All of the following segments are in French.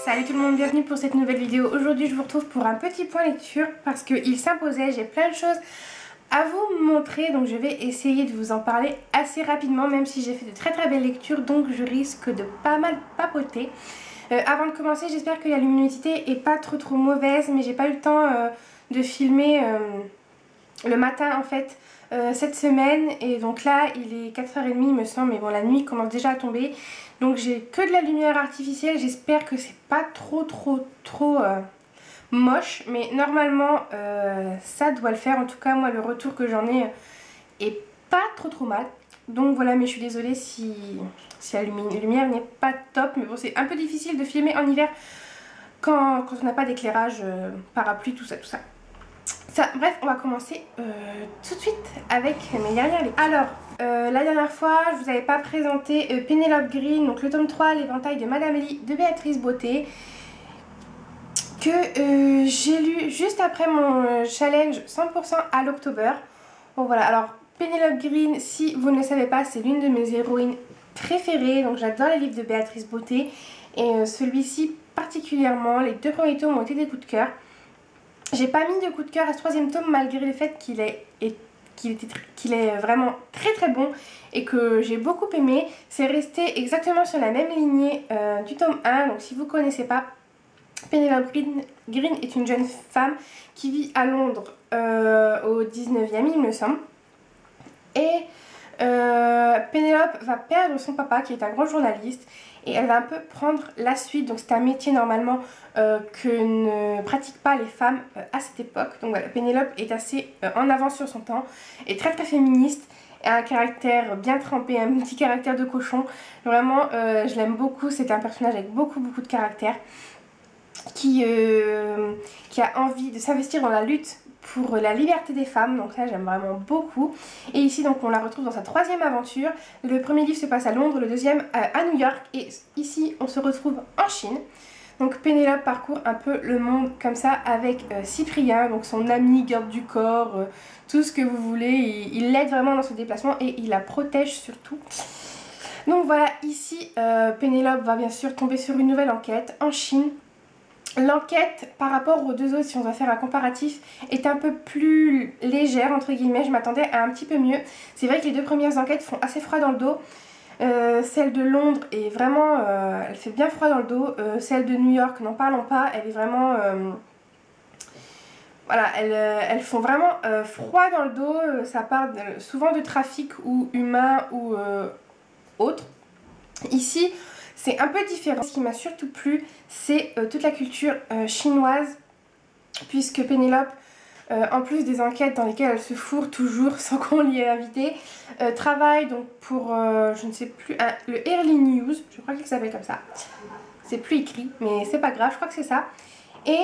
Salut tout le monde, bienvenue pour cette nouvelle vidéo. Aujourd'hui je vous retrouve pour un petit point lecture parce qu'il s'imposait, j'ai plein de choses à vous montrer, donc je vais essayer de vous en parler assez rapidement, même si j'ai fait de très belles lectures, donc je risque de pas mal papoter. Avant de commencer, j'espère que la luminosité est pas trop mauvaise, mais j'ai pas eu le temps de filmer le matin en fait cette semaine, et donc là il est 4h30 il me semble, mais bon, la nuit commence déjà à tomber, donc j'ai que de la lumière artificielle. J'espère que c'est pas trop moche, mais normalement ça doit le faire. En tout cas moi le retour que j'en ai est pas trop mal, donc voilà. Mais je suis désolée si la lumière n'est pas top, mais bon, c'est un peu difficile de filmer en hiver quand on n'a pas d'éclairage, parapluie, tout ça. Bref, on va commencer tout de suite avec mes dernières lectures. Alors, la dernière fois, je vous avais pas présenté Penelope Green, donc le tome 3, l'éventail de Madame Ellie de Béatrice Beauté, que j'ai lu juste après mon challenge 100% à l'October. Bon voilà, alors Penelope Green, si vous ne le savez pas, c'est l'une de mes héroïnes préférées, donc j'adore les livres de Béatrice Beauté, et celui-ci particulièrement. Les deux premiers tomes ont été des coups de cœur. J'ai pas mis de coup de cœur à ce troisième tome malgré le fait qu'il est vraiment très bon et que j'ai beaucoup aimé. C'est resté exactement sur la même lignée du tome 1. Donc si vous ne connaissez pas, Penelope Green est une jeune femme qui vit à Londres au 19e il me semble. Et Penelope va perdre son papa qui est un grand journaliste, et elle va un peu prendre la suite. Donc c'est un métier normalement que ne pratiquent pas les femmes à cette époque. Donc voilà, Penelope est assez en avance sur son temps, et très féministe, et a un caractère bien trempé, un petit caractère de cochon. Vraiment je l'aime beaucoup, c'est un personnage avec beaucoup de caractère qui a envie de s'investir dans la lutte pour la liberté des femmes. Donc là j'aime vraiment beaucoup. Et ici donc on la retrouve dans sa troisième aventure. Le premier livre se passe à Londres, le deuxième à New York, et ici on se retrouve en Chine. Donc Pénélope parcourt un peu le monde comme ça avec Cyprien, donc son ami garde du corps, tout ce que vous voulez. Il l'aide vraiment dans ce déplacement et il la protège surtout. Donc voilà, ici Pénélope va bien sûr tomber sur une nouvelle enquête en Chine. L'enquête par rapport aux deux autres, si on doit faire un comparatif, est un peu plus légère entre guillemets. Je m'attendais à un petit peu mieux. C'est vrai que les deux premières enquêtes font assez froid dans le dos. Celle de Londres est vraiment, elle fait bien froid dans le dos. Celle de New York, n'en parlons pas, elle est vraiment, voilà, elles font vraiment froid dans le dos. Ça part souvent de trafic ou humain ou autre. Ici c'est un peu différent. Ce qui m'a surtout plu, c'est toute la culture chinoise, puisque Pénélope, en plus des enquêtes dans lesquelles elle se fourre toujours sans qu'on l'y ait invité, travaille donc pour, je ne sais plus, le Early News, je crois qu'il s'appelle comme ça. C'est plus écrit, mais c'est pas grave, je crois que c'est ça. Et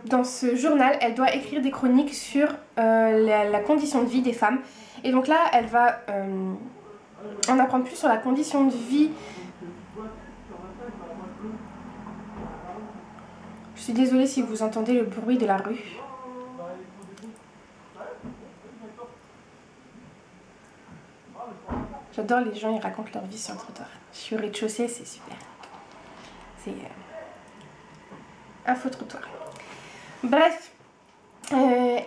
dans ce journal, elle doit écrire des chroniques sur la condition de vie des femmes. Et donc là, elle va en apprendre plus sur la condition de vie. Je suis désolée si vous entendez le bruit de la rue. J'adore les gens, ils racontent leur vie sur le trottoir. Je suis au rez-de-chaussée, c'est super. C'est un faux trottoir. Bref,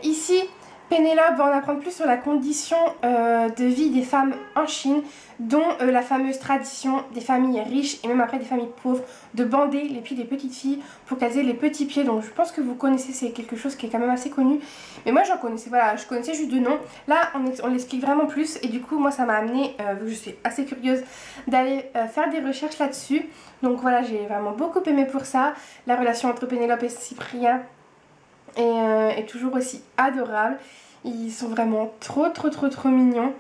ici, Pénélope va en apprendre plus sur la condition de vie des femmes en Chine, dont la fameuse tradition des familles riches et même après des familles pauvres de bander les pieds des petites filles pour qu'elles aient les petits pieds. Donc je pense que vous connaissez, c'est quelque chose qui est quand même assez connu, mais moi j'en connaissais, voilà, je connaissais juste de nom. Là on l'explique vraiment plus, et du coup moi ça m'a amené, vu que je suis assez curieuse, d'aller faire des recherches là-dessus. Donc voilà, j'ai vraiment beaucoup aimé pour ça. La relation entre Pénélope et Cyprien est toujours aussi adorable. Ils sont vraiment trop mignons.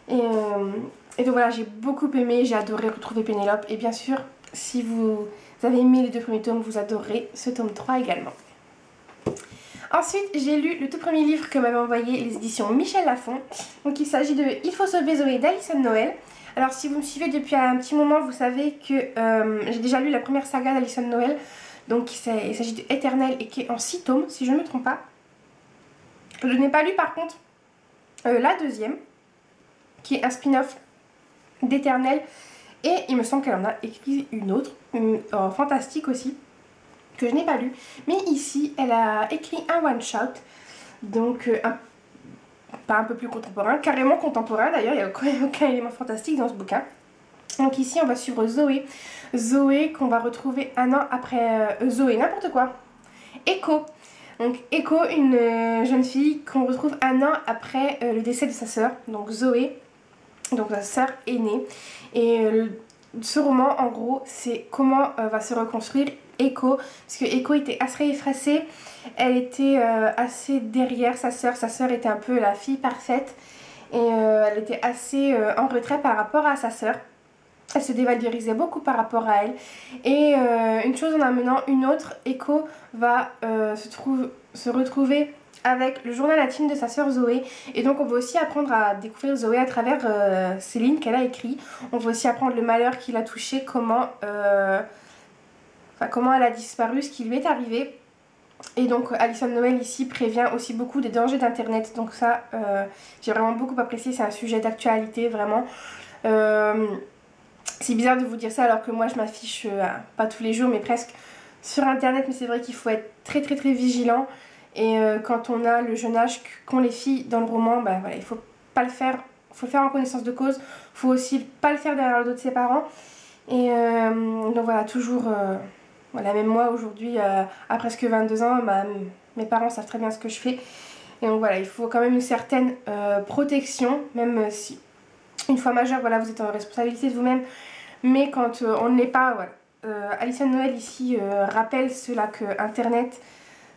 Et donc voilà, j'ai beaucoup aimé, j'ai adoré retrouver Pénélope. Et bien sûr, si vous avez aimé les deux premiers tomes, vous adorerez ce tome 3 également. Ensuite, j'ai lu le tout premier livre que m'avaient envoyé les éditions Michel Lafon. Donc il s'agit de Il faut sauver Zoé d'Alison Noël. Alors si vous me suivez depuis un petit moment, vous savez que j'ai déjà lu la première saga d'Alison Noël. Donc il s'agit de Éternel, et qui est en 6 tomes si je ne me trompe pas. Je n'ai pas lu par contre la deuxième, qui est un spin-off d'Éternel, et il me semble qu'elle en a écrit une autre, fantastique aussi. que je n'ai pas lu. Mais ici, elle a écrit un one-shot, donc pas un peu plus contemporain, carrément contemporain d'ailleurs, il n'y a aucun élément fantastique dans ce bouquin. Donc ici, on va suivre Zoé. Zoé qu'on va retrouver un an après... Zoé, n'importe quoi. Echo. Donc Echo, une jeune fille qu'on retrouve un an après le décès de sa sœur. Donc Zoé, donc sa sœur aînée. Et ce roman, en gros, c'est comment va se reconstruire Echo. Parce que Echo était assez effacée. Elle était assez derrière sa sœur. Sa sœur était un peu la fille parfaite. Et elle était assez en retrait par rapport à sa sœur. Elle se dévalorisait beaucoup par rapport à elle. Et une chose en amenant une autre, Echo va se retrouver avec le journal intime de sa sœur Zoé. Et donc on va aussi apprendre à découvrir Zoé à travers ces lignes qu'elle a écrites. On va aussi apprendre le malheur qui l'a touchée, comment elle a disparu, ce qui lui est arrivé. Et donc Alison Noël ici prévient aussi beaucoup des dangers d'internet. Donc ça, j'ai vraiment beaucoup apprécié, c'est un sujet d'actualité vraiment. C'est bizarre de vous dire ça alors que moi je m'affiche pas tous les jours mais presque sur internet, mais c'est vrai qu'il faut être très vigilant. Et quand on a le jeune âge qu'ont les filles dans le roman, bah voilà, il faut pas le faire, faut le faire en connaissance de cause, faut aussi pas le faire derrière le dos de ses parents. Et donc voilà, toujours, voilà, même moi aujourd'hui à presque 22 ans, mes parents savent très bien ce que je fais. Et donc voilà, il faut quand même une certaine protection, même si une fois majeur, voilà, vous êtes en responsabilité de vous-même. Mais quand on ne l'est pas, voilà. Alison Noël ici rappelle cela que Internet,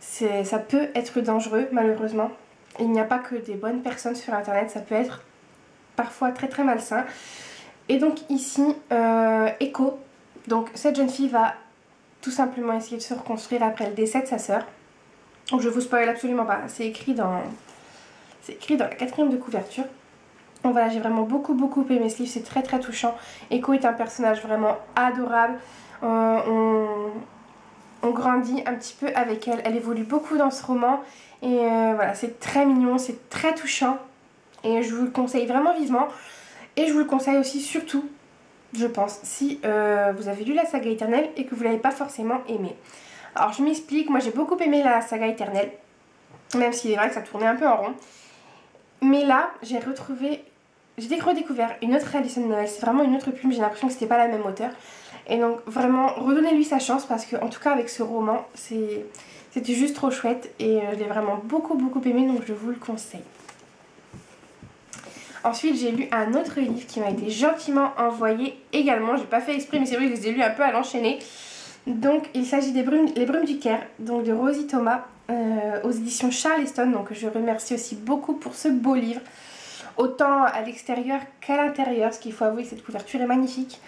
ça peut être dangereux malheureusement. Il n'y a pas que des bonnes personnes sur Internet, ça peut être parfois très malsain. Et donc ici, Echo, donc cette jeune fille va tout simplement essayer de se reconstruire après le décès de sa sœur. Donc je vous spoil absolument pas, c'est écrit dans la 4e de couverture. Donc voilà, j'ai vraiment beaucoup aimé ce livre, c'est très touchant. Echo est un personnage vraiment adorable. On grandit un petit peu avec elle. Elle évolue beaucoup dans ce roman. Et voilà, c'est très mignon, c'est très touchant. Et je vous le conseille vraiment vivement. Et je vous le conseille aussi surtout, je pense, si vous avez lu la saga Éternelle et que vous ne l'avez pas forcément aimée. Alors je m'explique, moi j'ai beaucoup aimé la saga Éternelle. Même s'il est vrai que ça tournait un peu en rond. Mais là, j'ai redécouvert une autre Alison Noël, c'est vraiment une autre plume, j'ai l'impression que c'était pas la même auteure. Et donc vraiment, redonnez-lui sa chance parce que en tout cas avec ce roman, c'était juste trop chouette et je l'ai vraiment beaucoup aimé, donc je vous le conseille. Ensuite, j'ai lu un autre livre qui m'a été gentiment envoyé également, j'ai pas fait exprès mais c'est vrai que je les ai lus un peu à l'enchaîner. Donc il s'agit des Les Brumes du Caire, donc de Rosie Thomas aux éditions Charleston. Donc je remercie aussi beaucoup pour ce beau livre. Autant à l'extérieur qu'à l'intérieur, parce qu'il faut avouer que cette couverture est magnifique.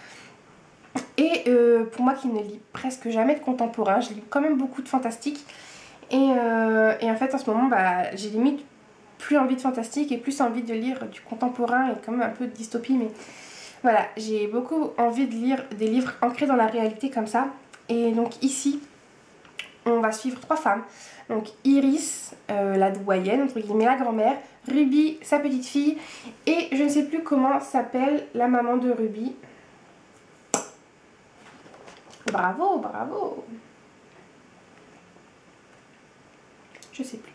Et pour moi qui ne lis presque jamais de contemporain, je lis quand même beaucoup de fantastique. Et en fait en ce moment, bah, j'ai limite plus envie de fantastique et plus envie de lire du contemporain et quand même un peu de dystopie. Mais voilà, j'ai beaucoup envie de lire des livres ancrés dans la réalité comme ça. Et donc ici, on va suivre 3 femmes. Donc Iris, la doyenne, entre guillemets, la grand-mère, Ruby, sa petite fille, et je ne sais plus comment s'appelle la maman de Ruby. Bravo. Je sais plus.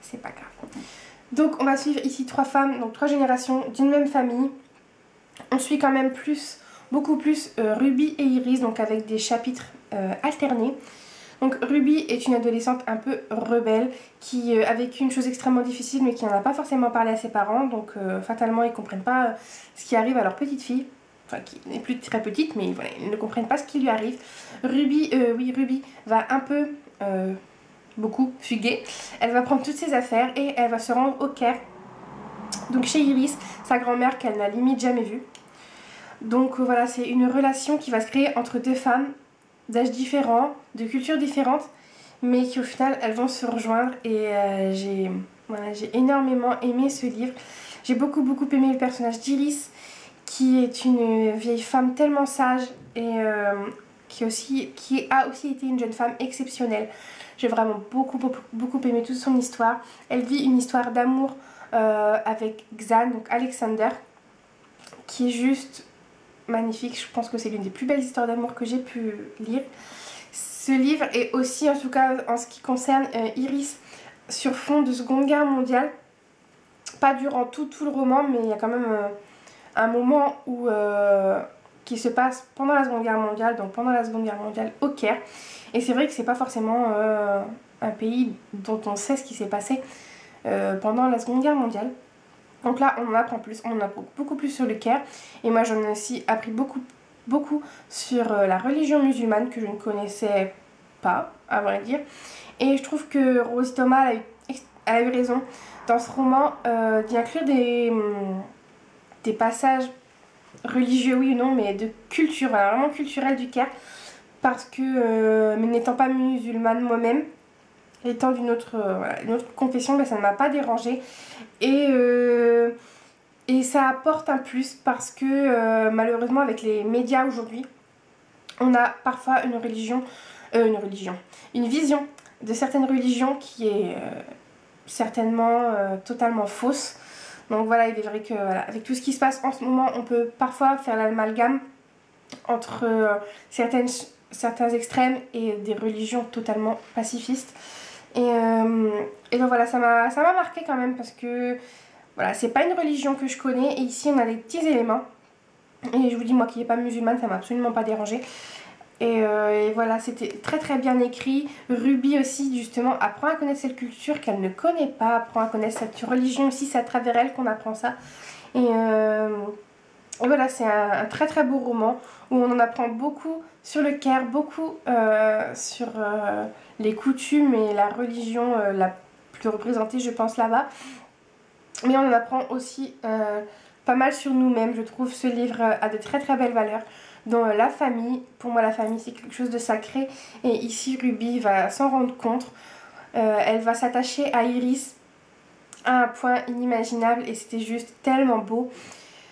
C'est pas grave. Donc on va suivre ici 3 femmes, donc 3 générations d'une même famille. On suit quand même beaucoup plus Ruby et Iris, donc avec des chapitres alternés. Donc Ruby est une adolescente un peu rebelle qui a vécu une chose extrêmement difficile mais qui n'en a pas forcément parlé à ses parents. Donc fatalement ils ne comprennent pas ce qui arrive à leur petite fille. Enfin qui n'est plus très petite mais voilà, ils ne comprennent pas ce qui lui arrive. Ruby va un peu, beaucoup fuguer. Elle va prendre toutes ses affaires et elle va se rendre au Caire. Donc chez Iris, sa grand-mère qu'elle n'a limite jamais vue. Donc voilà, c'est une relation qui va se créer entre 2 femmes d'âges différents, de cultures différentes, mais qui au final elles vont se rejoindre. Et j'ai énormément aimé ce livre. J'ai beaucoup aimé le personnage d'Iris, qui est une vieille femme tellement sage et qui a aussi été une jeune femme exceptionnelle. J'ai vraiment beaucoup aimé toute son histoire. Elle vit une histoire d'amour avec Xan, donc Alexander, qui est juste magnifique. Je pense que c'est l'une des plus belles histoires d'amour que j'ai pu lire. Ce livre est aussi, en tout cas en ce qui concerne Iris, sur fond de Seconde Guerre mondiale. Pas durant tout le roman, mais il y a quand même un moment où, qui se passe pendant la Seconde Guerre mondiale, donc pendant la Seconde Guerre mondiale au Caire. Et c'est vrai que c'est pas forcément un pays dont on sait ce qui s'est passé pendant la Seconde Guerre mondiale. Donc là, on en apprend plus, on en apprend beaucoup plus sur le Caire. Et moi, j'en ai aussi appris beaucoup sur la religion musulmane que je ne connaissais pas, à vrai dire. Et je trouve que Rosie Thomas elle a eu raison dans ce roman d'y inclure des passages religieux, oui ou non, mais de culture, voilà, vraiment culturel du Caire. Parce que, mais n'étant pas musulmane moi-même, étant d'une autre confession, ben, ça ne m'a pas dérangée. Et ça apporte un plus parce que malheureusement avec les médias aujourd'hui, on a parfois une vision de certaines religions qui est certainement totalement fausse. Donc voilà, il est vrai que voilà, avec tout ce qui se passe en ce moment, on peut parfois faire l'amalgame entre certains extrêmes et des religions totalement pacifistes. Et donc voilà, ça m'a marqué quand même parce que voilà, c'est pas une religion que je connais et ici on a des petits éléments. Et je vous dis, moi qui n'ai pas musulmane, ça m'a absolument pas dérangé. Et voilà, c'était très très bien écrit. Ruby aussi, justement, apprend à connaître cette culture qu'elle ne connaît pas, apprend à connaître cette religion aussi, c'est à travers elle qu'on apprend ça. Et voilà, c'est un très très beau roman où on en apprend beaucoup sur le Caire, beaucoup sur les coutumes et la religion la plus représentée, je pense, là-bas. Mais on en apprend aussi pas mal sur nous-mêmes. Je trouve ce livre a de très très belles valeurs. Dans la famille, pour moi la famille c'est quelque chose de sacré. Et ici Ruby va s'en rendre compte. Elle va s'attacher à Iris à un point inimaginable et c'était juste tellement beau.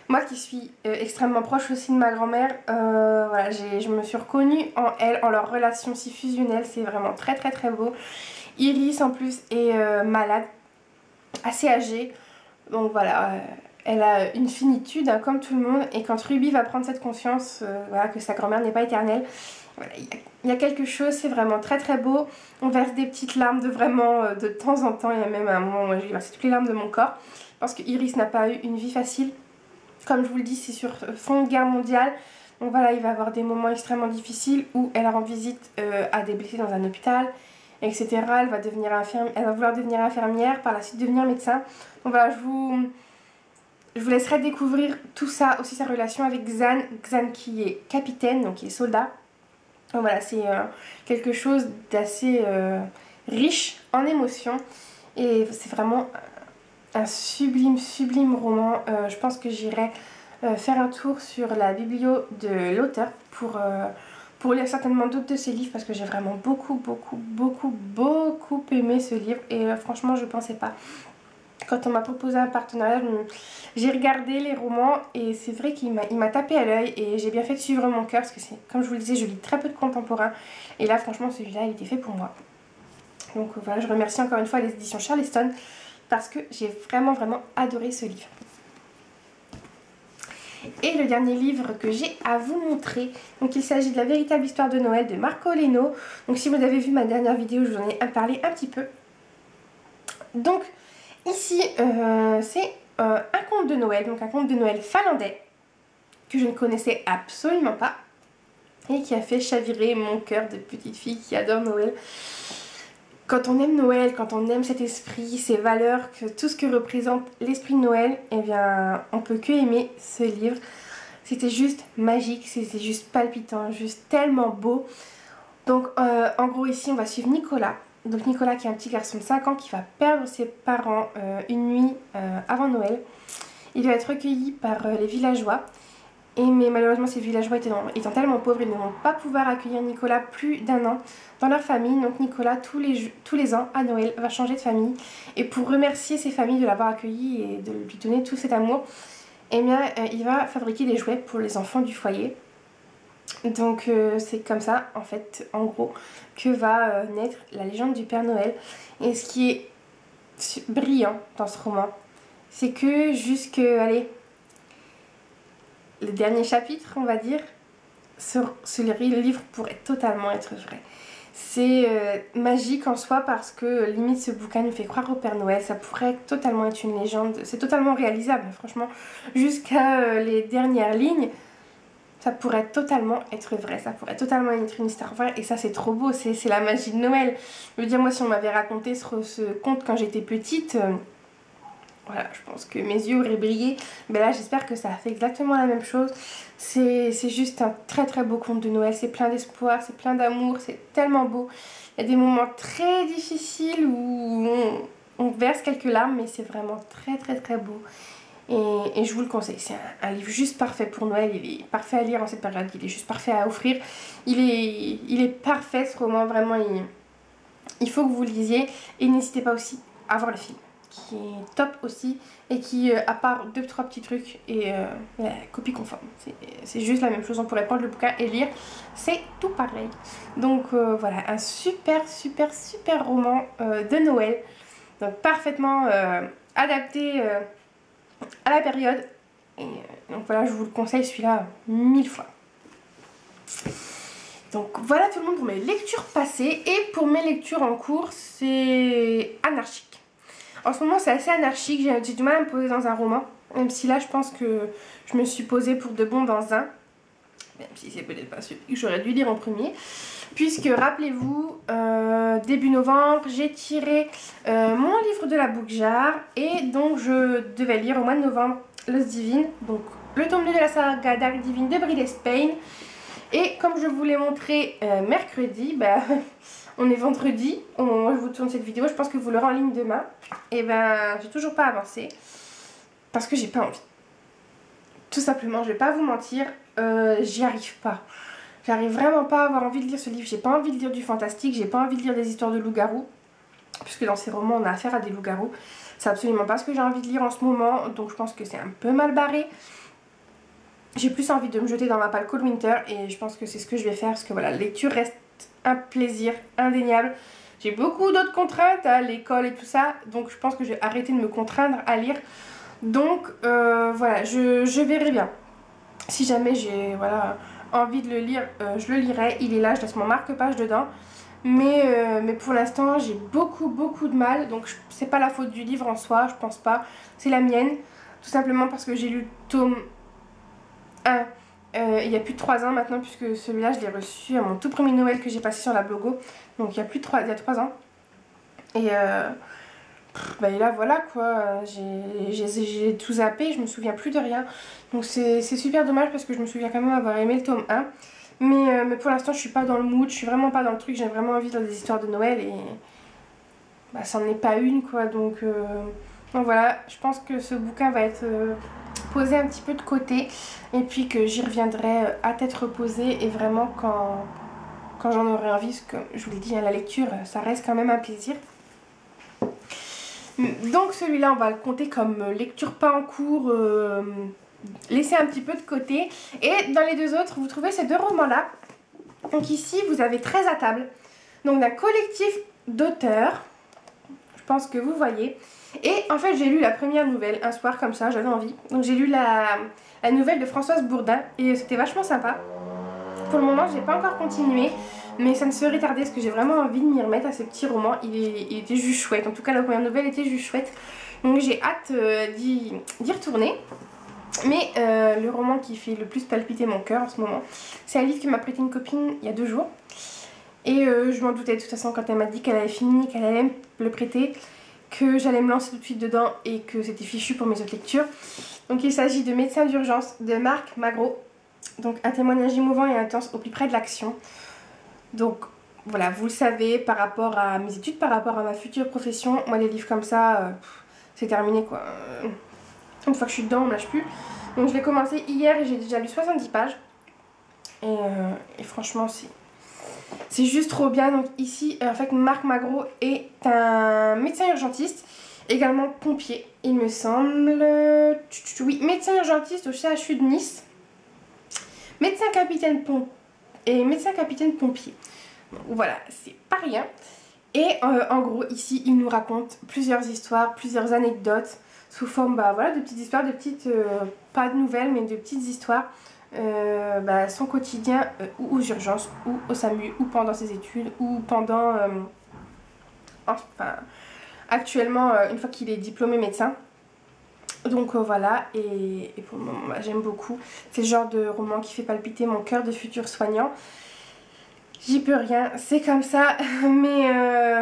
Moi qui suis extrêmement proche aussi de ma grand-mère, voilà, je me suis reconnue en elle, en leur relation si fusionnelle. C'est vraiment très très très beau. Iris en plus est malade, assez âgée. Donc voilà, elle a une finitude hein, comme tout le monde. Et quand Ruby va prendre cette conscience voilà, que sa grand-mère n'est pas éternelle, voilà, il y a quelque chose, c'est vraiment très très beau. On verse des petites larmes de temps en temps. Il y a même un moment où j'ai versé toutes les larmes de mon corps. Parce que Iris n'a pas eu une vie facile. Comme je vous le dis, c'est sur fond de guerre mondiale. Donc voilà, il va y avoir des moments extrêmement difficiles où elle rend visite à des blessés dans un hôpital, etc. Elle va vouloir devenir infirmière, par la suite devenir médecin. Donc voilà, je vous laisserai découvrir tout ça, aussi sa relation avec Xan. Xan qui est capitaine, donc qui est soldat. Donc voilà, c'est quelque chose d'assez riche en émotions. Et c'est vraiment un sublime roman. Je pense que j'irai faire un tour sur la biblio de l'auteur pour lire certainement d'autres de ses livres parce que j'ai vraiment beaucoup aimé ce livre et franchement je pensais pas. Quand on m'a proposé un partenariat, j'ai regardé les romans et c'est vrai qu'il m'a tapé à l'œil et j'ai bien fait de suivre mon cœur parce que c'est, comme je vous le disais, je lis très peu de contemporains et là franchement celui-là il était fait pour moi. Donc voilà, je remercie encore une fois les éditions Charleston parce que j'ai vraiment adoré ce livre. Et le dernier livre que j'ai à vous montrer, donc il s'agit de La véritable histoire de Noël de Marco Leno. Donc si vous avez vu ma dernière vidéo, je vous en ai parlé un petit peu. Donc ici c'est un conte de Noël, donc un conte de Noël finlandais que je ne connaissais absolument pas et qui a fait chavirer mon cœur de petite fille qui adore Noël. Quand on aime Noël, quand on aime cet esprit, ces valeurs, tout ce que représente l'esprit de Noël, eh bien, on peut que aimer ce livre. C'était juste magique, c'était juste palpitant, juste tellement beau. Donc, en gros, ici, on va suivre Nicolas. Donc, Nicolas qui est un petit garçon de 5 ans qui va perdre ses parents une nuit avant Noël. Il va être recueilli par les villageois. Mais malheureusement ces villageois étant tellement pauvres, ils ne vont pas pouvoir accueillir Nicolas plus d'1 an dans leur famille. Donc Nicolas tous les ans à Noël va changer de famille. Et pour remercier ses familles de l'avoir accueilli et de lui donner tout cet amour, eh bien il va fabriquer des jouets pour les enfants du foyer. Donc c'est comme ça en fait en gros que va naître la légende du Père Noël. Et ce qui est brillant dans ce roman, c'est que allez, les derniers chapitres, on va dire, ce livre pourrait totalement être vrai. C'est magique en soi parce que limite ce bouquin nous fait croire au Père Noël, ça pourrait totalement être une légende, c'est totalement réalisable franchement, jusqu'à les dernières lignes, ça pourrait totalement être vrai, ça pourrait totalement être une histoire vraie et ça c'est trop beau, c'est la magie de Noël. Je veux dire, moi si on m'avait raconté ce conte quand j'étais petite, voilà, je pense que mes yeux auraient brillé. Mais là, j'espère que ça a fait exactement la même chose. C'est juste un très très beau conte de Noël. C'est plein d'espoir, c'est plein d'amour, c'est tellement beau. Il y a des moments très difficiles où on verse quelques larmes, mais c'est vraiment très très très beau. Et je vous le conseille. C'est un livre juste parfait pour Noël. Il est parfait à lire en cette période. Il est juste parfait à offrir. Il est parfait ce roman. Vraiment, il faut que vous le lisiez. Et n'hésitez pas aussi à voir le film, qui est top aussi et qui, à part 2-3 petits trucs, est copie conforme. C'est juste la même chose, on pourrait prendre le bouquin et lire, c'est tout pareil. Donc voilà, un super super super roman de Noël, donc parfaitement adapté à la période. Et donc voilà, je vous le conseille celui-là 1000 fois. Donc voilà tout le monde pour mes lectures passées, et pour mes lectures en cours, c'est anarchique. En ce moment c'est assez anarchique, j'ai du mal à me poser dans un roman, même si là je pense que je me suis posée pour de bon dans un, même si c'est peut-être pas celui que j'aurais dû lire en premier, puisque rappelez-vous, début novembre j'ai tiré mon livre de la Book Jar, et donc je devais lire au mois de novembre Lost Divine, donc le tome 2 de la saga Dark Divine de Brie Spain. Et comme je vous l'ai montré mercredi, bah, on est vendredi, au moment où je vous tourne cette vidéo, je pense que vous l'aurez en ligne demain. Et ben, j'ai toujours pas avancé parce que j'ai pas envie. Tout simplement, je vais pas vous mentir, j'y arrive pas. J'arrive vraiment pas à avoir envie de lire ce livre. J'ai pas envie de lire du fantastique, j'ai pas envie de lire des histoires de loups-garous, puisque dans ces romans on a affaire à des loups-garous. C'est absolument pas ce que j'ai envie de lire en ce moment, donc je pense que c'est un peu mal barré. J'ai plus envie de me jeter dans ma palle Cold Winter, et je pense que c'est ce que je vais faire, parce que voilà, la lecture reste un plaisir indéniable. J'ai beaucoup d'autres contraintes à l'école et tout ça, donc je pense que je vais arrêter de me contraindre à lire. Donc voilà, je verrai bien. Si jamais j'ai envie de le lire, je le lirai. Il est là, je laisse mon marque-page dedans. Mais pour l'instant, j'ai beaucoup de mal. Donc c'est pas la faute du livre en soi, je pense pas. C'est la mienne. Tout simplement parce que j'ai lu le tome 1 il y a plus de 3 ans maintenant, puisque celui-là je l'ai reçu à mon tout premier Noël que j'ai passé sur la Blogo. Donc il y a plus de 3 ans. Et et là voilà quoi, j'ai tout zappé, je me souviens plus de rien. Donc c'est super dommage parce que je me souviens quand même avoir aimé le tome 1. Mais pour l'instant je suis pas dans le mood, je suis vraiment pas dans le truc, j'ai vraiment envie de lire des histoires de Noël et bah ça n'en est pas une quoi. Donc voilà, je pense que ce bouquin va être posé un petit peu de côté, et puis que j'y reviendrai à tête reposée et vraiment quand j'en aurai envie, parce que je vous l'ai dit, la lecture ça reste quand même un plaisir. Donc celui-là on va le compter comme lecture pas en cours, laisser un petit peu de côté. Et dans les deux autres vous trouvez ces deux romans là. Donc ici vous avez 13 à table, donc d'un collectif d'auteurs, je pense que vous voyez. Et en fait j'ai lu la première nouvelle un soir comme ça, j'avais envie, donc j'ai lu la nouvelle de Françoise Bourdin et c'était vachement sympa. Pour le moment j'ai pas encore continué, mais ça ne serait tardé parce que j'ai vraiment envie de m'y remettre à ce petit roman. Il était juste chouette, en tout cas la première nouvelle était juste chouette, donc j'ai hâte d'y retourner. Mais le roman qui fait le plus palpiter mon cœur en ce moment, c'est un livre que m'a prêté une copine il y a 2 jours. Et je m'en doutais de toute façon quand elle m'a dit qu'elle avait fini, qu'elle allait me le prêter, que j'allais me lancer tout de suite dedans et que c'était fichu pour mes autres lectures. Donc il s'agit de Médecin d'urgence de Marc Magro. Donc un témoignage émouvant et intense au plus près de l'action. Donc voilà, vous le savez, par rapport à mes études, par rapport à ma future profession, moi les livres comme ça, c'est terminé quoi. Une fois que je suis dedans, on ne lâche plus. Donc je l'ai commencé hier et j'ai déjà lu 70 pages. Et franchement, c'est juste trop bien. Donc ici, en fait, Marc Magro est un médecin urgentiste, également pompier, il me semble. Oui, médecin urgentiste au CHU de Nice. Médecin capitaine pompier. Donc, voilà, c'est pas rien. Et en gros, ici, il nous raconte plusieurs histoires, plusieurs anecdotes sous forme voilà, de petites histoires, de petites, pas de nouvelles, mais de petites histoires. Son quotidien ou aux urgences, ou au SAMU, ou pendant ses études, ou pendant... actuellement, une fois qu'il est diplômé médecin. Donc voilà, et pour le moment, j'aime beaucoup. C'est le genre de roman qui fait palpiter mon cœur de futur soignant. J'y peux rien, c'est comme ça, mais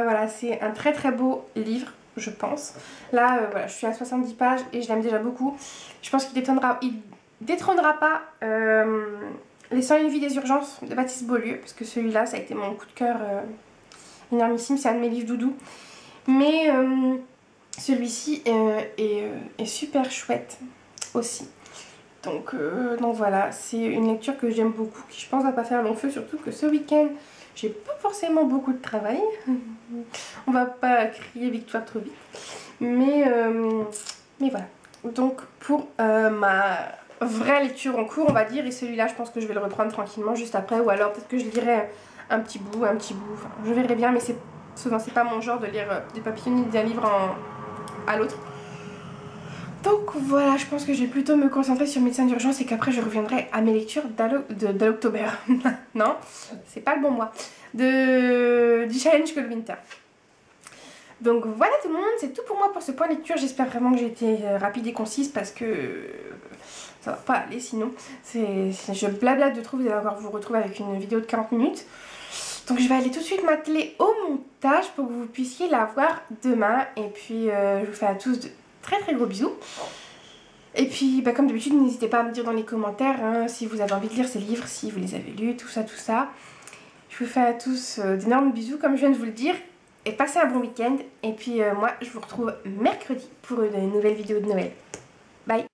voilà, c'est un très très beau livre, je pense. Là, voilà, je suis à 70 pages et je l'aime déjà beaucoup. Je pense qu'il détrônera pas Les 101 vies des urgences de Baptiste Beaulieu, parce que celui-là, ça a été mon coup de cœur énormissime, c'est un de mes livres doudou. Mais celui-ci est super chouette aussi. Donc voilà, c'est une lecture que j'aime beaucoup, qui je pense va pas faire long feu, surtout que ce week-end, j'ai pas forcément beaucoup de travail. On va pas crier victoire trop vite. Mais voilà. Donc pour ma vraie lecture en cours, on va dire, et celui-là, je pense que je vais le reprendre tranquillement juste après, ou alors peut-être que je lirai un petit bout, enfin, je verrai bien, mais souvent c'est pas mon genre de lire des papillons d'un livre à l'autre. Donc voilà, je pense que je vais plutôt me concentrer sur médecin d'urgence et qu'après je reviendrai à mes lectures de l'octobre. Non, c'est pas le bon mois. Du challenge Cold Winter. Donc voilà tout le monde, c'est tout pour moi pour ce point lecture. J'espère vraiment que j'ai été rapide et concise parce que ça va pas aller sinon. Je blablate de trop, vous allez vous retrouver avec une vidéo de 40 minutes. Donc je vais aller tout de suite m'atteler au montage pour que vous puissiez la voir demain. Et puis je vous fais à tous de très très gros bisous. Et puis comme d'habitude, n'hésitez pas à me dire dans les commentaires si vous avez envie de lire ces livres, si vous les avez lus, tout ça. Je vous fais à tous d'énormes bisous comme je viens de vous le dire. Et passez un bon week-end. Et puis moi je vous retrouve mercredi pour une nouvelle vidéo de Noël. Bye!